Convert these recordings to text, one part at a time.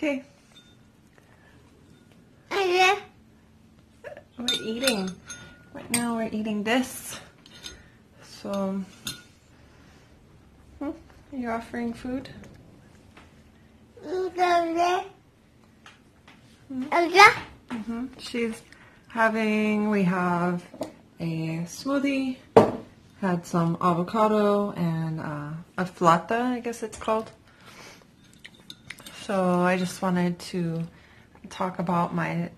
Okay. We're eating. Right now we're eating this. So, are you offering food? She's having, we have a smoothie, had some avocado and a flata, I guess it's called. So I just wanted to talk about my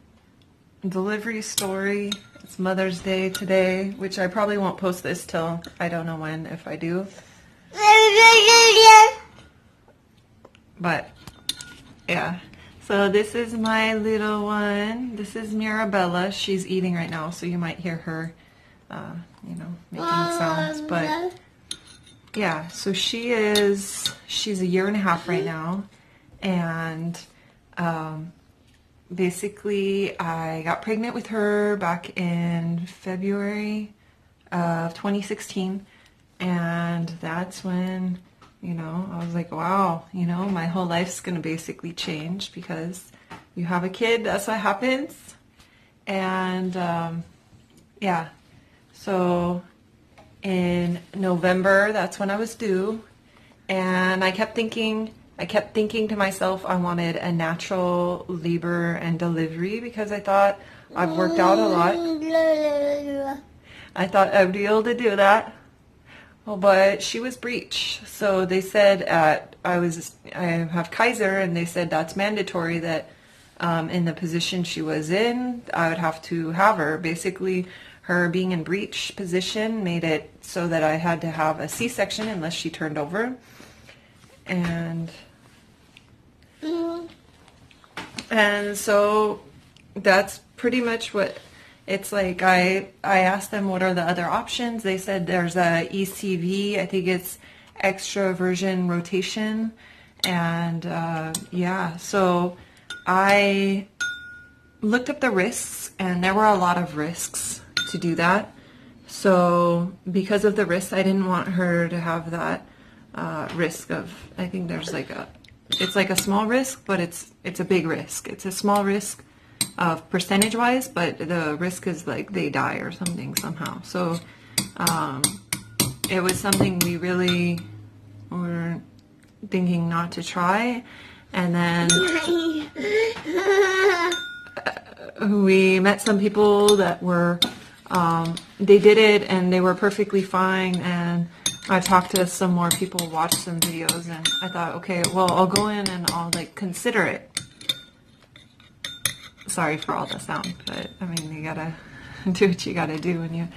delivery story. It's Mother's Day today, which I probably won't post this till I don't know when, if I do. But yeah, so this is my little one. This is Mirabella. She's eating right now, so you might hear her, making sounds. But yeah, so she's a year and a half right now, and basically I got pregnant with her back in February of 2016, and that's when I was like, wow, my whole life's going to basically change because you have a kid. That's what happens. And yeah, so in November, that's when I was due. And I kept thinking to myself, I wanted a natural labor and delivery because I thought I've worked out a lot. I thought I'd be able to do that. Well, but she was breech. So they said I have Kaiser, and they said that's mandatory that in the position she was in, I would have to have her. Basically, her being in breech position made it so that I had to have a C-section unless she turned over. And so that's pretty much what it's like. I asked them what are the other options. They said there's a ECV, I think it's extraversion rotation. And yeah, so I looked up the risks, and there were a lot of risks to do that. So because of the risks, I didn't want her to have that risk of, I think there's it's like a small risk, but it's a big risk. It's a small risk of percentage wise, but the risk is like they die or something somehow. So it was something we really were thinking not to try. And then we met some people that were they did it and they were perfectly fine, and I talked to some more people, watched some videos, and I thought, okay, well, I'll go in and I'll consider it. Sorry for all the sound, but I mean, you gotta do what you gotta do when you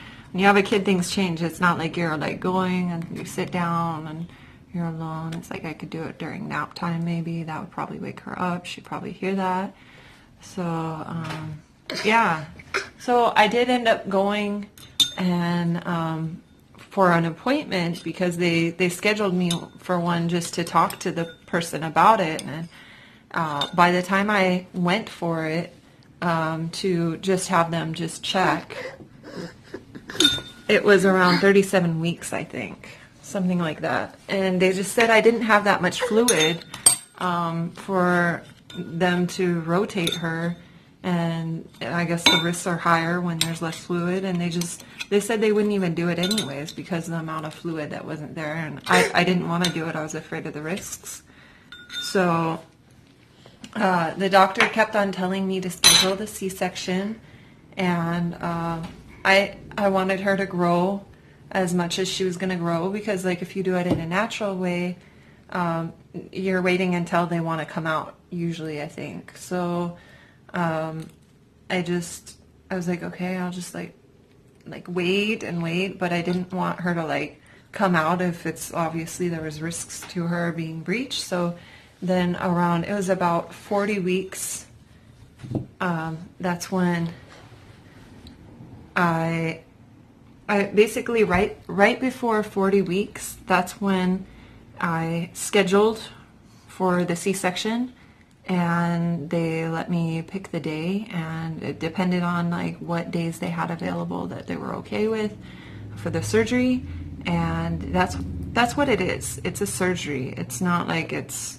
have a kid. Things change. It's not like you're going and you sit down and you're alone. It's like I could do it during nap time. Maybe that would probably wake her up. She'd probably hear that. So yeah, so I did end up going and for an appointment because they scheduled me for one just to talk to the person about it. And by the time I went for it to just have them just check, it was around 37 weeks, I think, something like that. And they just said I didn't have that much fluid for them to rotate her. And I guess the risks are higher when there's less fluid, and they said they wouldn't even do it anyways because of the amount of fluid that wasn't there, and I didn't want to do it. I was afraid of the risks. So the doctor kept on telling me to schedule the C-section, and I wanted her to grow as much as she was going to grow, because if you do it in a natural way, you're waiting until they want to come out, usually, I think. So I was like, okay, I'll just wait and wait, but I didn't want her to come out if it's obviously there was risks to her being breached. So then it was about 40 weeks, that's when I basically right before 40 weeks, that's when I scheduled for the C-section. And they let me pick the day, and it depended on what days they had available that they were okay with for the surgery. And that's what it is. It's a surgery. It's not like it's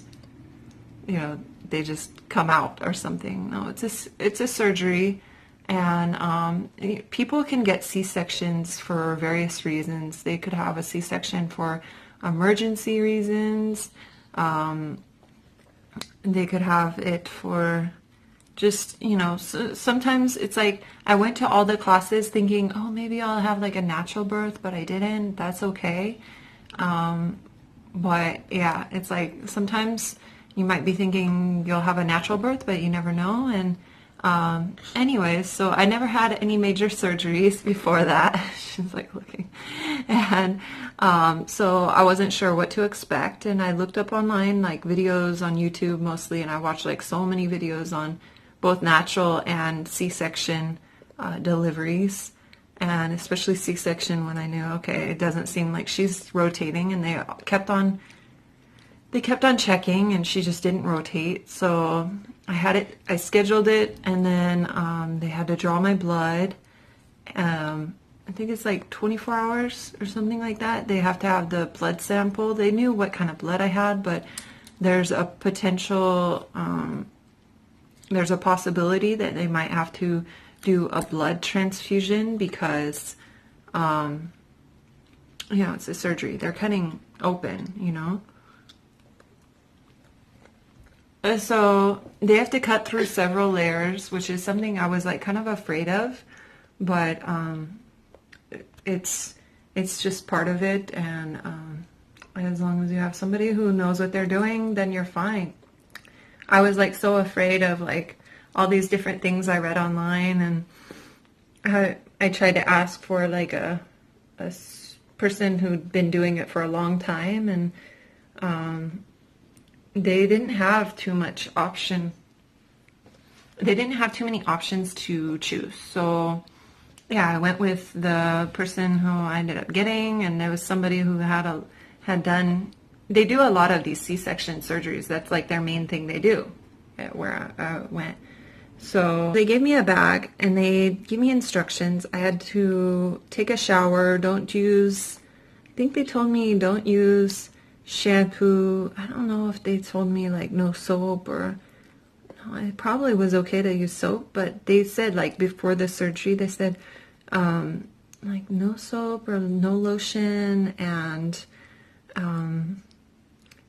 they just come out or something. No, it's a surgery, and people can get C-sections for various reasons. They could have a C-section for emergency reasons. They could have it for just, sometimes it's like I went to all the classes thinking, oh, maybe I'll have like a natural birth, but I didn't. That's okay. But yeah, it's like sometimes you might be thinking you'll have a natural birth, but you never know. And anyways, so I never had any major surgeries before that. She's like looking. And so I wasn't sure what to expect. And I looked up online, like videos on YouTube mostly, and I watched like so many videos on both natural and C-section deliveries. And especially C-section, when I knew, okay, it doesn't seem like she's rotating, and they kept on checking, and she just didn't rotate. So I scheduled it, and then they had to draw my blood. I think it's like 24 hours or something like that. They have to have the blood sample. They knew what kind of blood I had, but there's a potential, there's a possibility that they might have to do a blood transfusion because, it's a surgery. They're cutting open, So they have to cut through several layers, which is something I was like kind of afraid of, but it's just part of it, and as long as you have somebody who knows what they're doing, then you're fine. I was like so afraid of like all these different things I read online, and I tried to ask for like a person who'd been doing it for a long time, and they didn't have too much option. They didn't have too many options to choose. So yeah, I went with the person who I ended up getting, and there was somebody who had done. They do a lot of these C-section surgeries. That's like their main thing they do where I went. So they gave me a bag, and they gave me instructions. I had to take a shower. I think they told me don't use shampoo. I don't know if they told me like no soap, or no, it probably was okay to use soap, but they said like before the surgery, they said like no soap or no lotion, and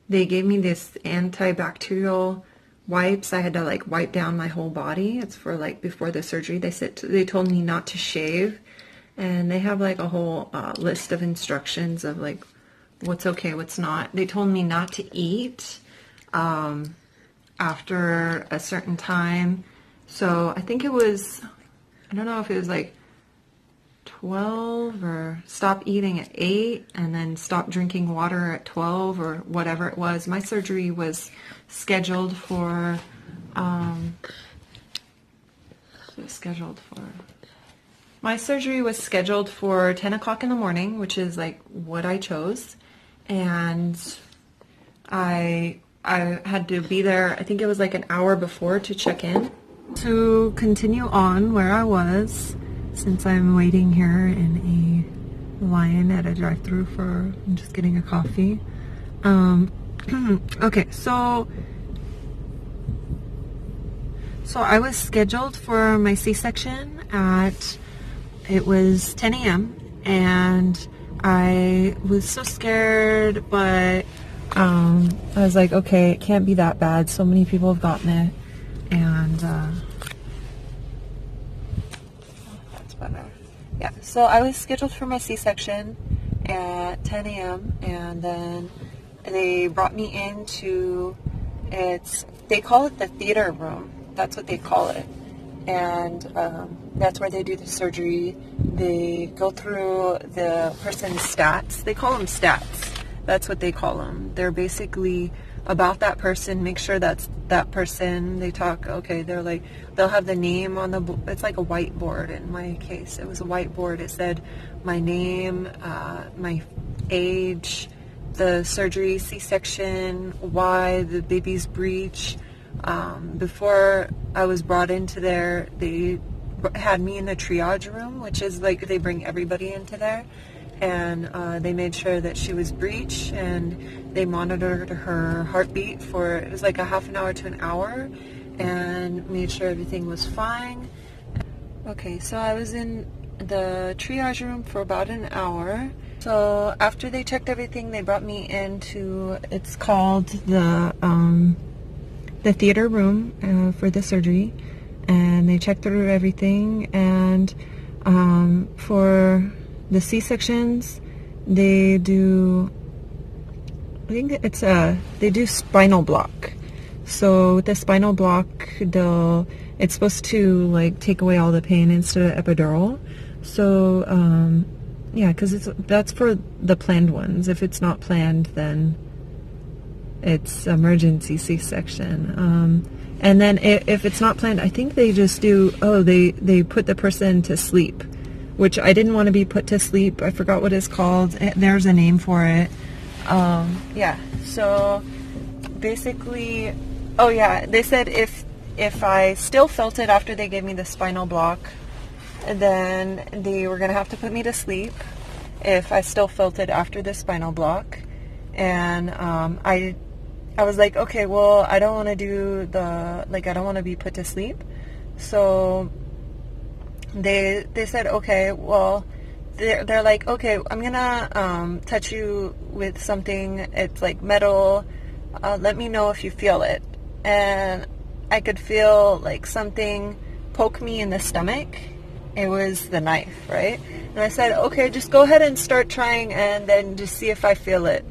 they gave me this antibacterial wipes. I had to like wipe down my whole body. It's for like before the surgery. They told me not to shave, and they have like a whole list of instructions of like what's okay, what's not. They told me not to eat after a certain time. So I think it was, I don't know if it was like 12 or stop eating at 8 and then stop drinking water at 12 or whatever it was. My surgery was scheduled for, my surgery was scheduled for 10 o'clock in the morning, which is like what I chose. And I had to be there, I think it was like an hour before to check in. To continue on where I was, since I'm waiting here in a line at a drive-thru I'm just getting a coffee. Okay, so I was scheduled for my C-section it was 10 a.m. and I was so scared, but I was like, okay, it can't be that bad. So many people have gotten it, and that's better. Yeah, so I was scheduled for my C-section at 10 a.m. and then they brought me into, they call it the theater room. That's what they call it. And that's where they do the surgery. They go through the person's stats. They call them stats. That's what they call them. They're basically about that person, make sure that's that person. They talk, okay, they'll have the name on it's like a whiteboard. In my case, it was a whiteboard. It said my name, my age, the surgery, C-section, why the baby's breech. Before I was brought into there, they had me in the triage room, which is like they bring everybody into there, and they made sure that she was breech, and they monitored her heartbeat for, it was like a half an hour to an hour, and made sure everything was fine. Okay, so I was in the triage room for about an hour. So after they checked everything, they brought me into, it's called the theater room for the surgery, and they checked through everything. And for the C-sections, they do, I think it's they do spinal block. So with the spinal block, it's supposed to like take away all the pain instead of epidural. So yeah, because that's for the planned ones. If it's not planned, then it's emergency C-section. And then if it's not planned, I think they just do, they put the person to sleep, which I didn't want to be put to sleep. I forgot what it's called. There's a name for it. Yeah, so basically, oh yeah, they said if I still felt it after they gave me the spinal block, then they were going to have to put me to sleep if I still felt it after the spinal block. And I was like, okay, well, I don't want to do I don't want to be put to sleep. So they said, okay, well, they're like, okay, I'm going to touch you with something. It's like metal. Let me know if you feel it. And I could feel like something poke me in the stomach. It was the knife, right? And I said, okay, just go ahead and start trying, and then just see if I feel it.